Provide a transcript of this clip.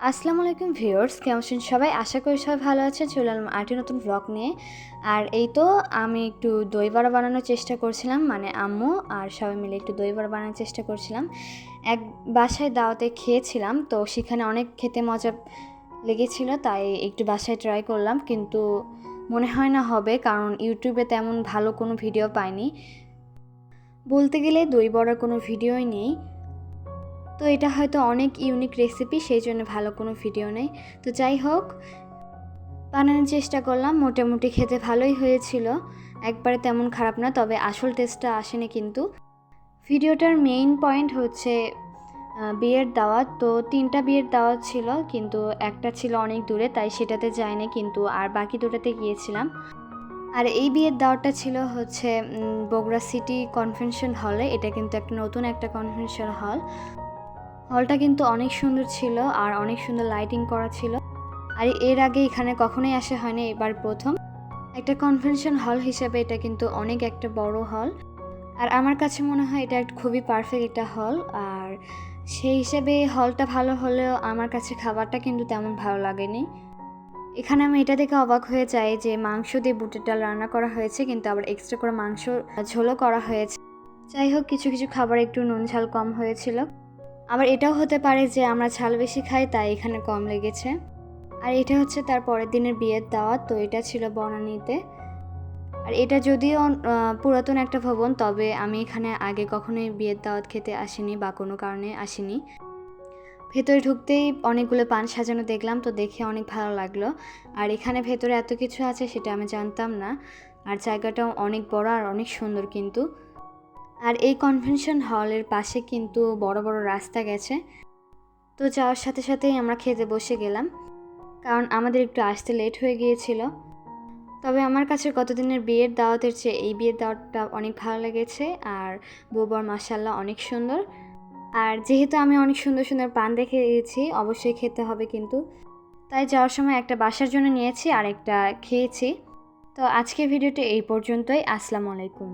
আসসালামু আলাইকুম ভিউয়ার্স, কেমন আছেন সবাই? আশা করি সবাই ভালো আছেন। চলে এলাম আরেকটি নতুন ব্লগ নিয়ে। আর এই তো আমি একটু দই বড়া বানানোর চেষ্টা করছিলাম, মানে আম্মু আর সবাই মিলে একটু দই বড়া বানানোর চেষ্টা করছিলাম। এক বাসায় দাওয়াতে খেয়েছিলাম, তো সেখানে অনেক খেতে মজা লেগেছিল, তাই একটু বাসায় ট্রাই করলাম, কিন্তু মনে হয় না হবে, কারণ ইউটিউবে তেমন ভালো কোনো ভিডিও পাইনি। বলতে গেলে দই বড়ার কোনো ভিডিওই নেই। তো এটা হয়তো অনেক ইউনিক রেসিপি, সেই জন্য ভালো কোনো ভিডিও নেই। তো যাই হোক, বানানোর চেষ্টা করলাম, মোটামুটি খেতে ভালোই হয়েছিল, একবারে তেমন খারাপ না, তবে আসল টেস্টটা আসেনি। কিন্তু ভিডিওটার মেইন পয়েন্ট হচ্ছে বিয়ের দাওয়াত। তো 3টা বিয়ের দাওয়াত ছিল, কিন্তু একটা ছিল অনেক দূরে, তাই সেটাতে যাইনি, কিন্তু আর বাকি দুটাতে গিয়েছিলাম। আর এই বিয়ের দাওয়াতটা ছিল হচ্ছে বগুড়া সিটি কনভেনশন হলে। এটা কিন্তু একটা নতুন একটা কনভেনশন হলটা কিন্তু অনেক সুন্দর ছিল আর অনেক সুন্দর লাইটিং করা ছিল। আর এর আগে এখানে কখনোই আসা হয়নি, এবার প্রথম। একটা কনভেনশন হল হিসেবে এটা কিন্তু অনেক একটা বড় হল, আর আমার কাছে মনে হয় এটা খুবই পারফেক্ট একটা হল। আর সেই হিসেবে হলটা ভালো হলেও আমার কাছে খাবারটা কিন্তু তেমন ভালো লাগেনি। এখানে আমি এটা দেখে অবাক হয়ে যাই যে মাংস দিয়ে বুটের ডাল রান্না করা হয়েছে, কিন্তু আবার এক্সট্রা করে মাংস ঝোলও করা হয়েছে। যাই হোক, কিছু কিছু খাবার একটু নুন ঝাল কম হয়েছিল। আবার এটাও হতে পারে যে আমরা ঝাল বেশি খাই, তাই এখানে কম লেগেছে। আর এটা হচ্ছে তার পরের দিনের বিয়ের দাওয়াত। তো এটা ছিল বনানীতে। আর এটা যদিও পুরাতন একটা ভবন, তবে আমি এখানে আগে কখনোই বিয়ের দাওয়াত খেতে আসিনি বা কোনো কারণে আসিনি। ভেতরে ঢুকতেই অনেকগুলো পান সাজানো দেখলাম, তো দেখে অনেক ভালো লাগলো। আর এখানে ভেতরে এত কিছু আছে সেটা আমি জানতাম না। আর জায়গাটাও অনেক বড় আর অনেক সুন্দর কিন্তু। আর এই কনভেনশন হলের পাশে কিন্তু বড় বড় রাস্তা গেছে। তো যাওয়ার সাথে সাথেই আমরা খেতে বসে গেলাম, কারণ আমাদের একটু আসতে লেট হয়ে গিয়েছিল। তবে আমার কাছে গতদিনের বিয়ের দাওয়াতের চেয়ে এই বিয়ের দাওয়াতটা অনেক ভালো লেগেছে। আর বউবর মাশাআল্লাহ অনেক সুন্দর। আর যেহেতু আমি অনেক সুন্দর সুন্দর পান দেখে গেছি, অবশ্যই খেতে হবে কিন্তু, তাই যাওয়ার সময় একটা বাসার জন্য নিয়েছি আর একটা খেয়েছি। তো আজকের ভিডিওটি এই পর্যন্তই। আসসালামু আলাইকুম।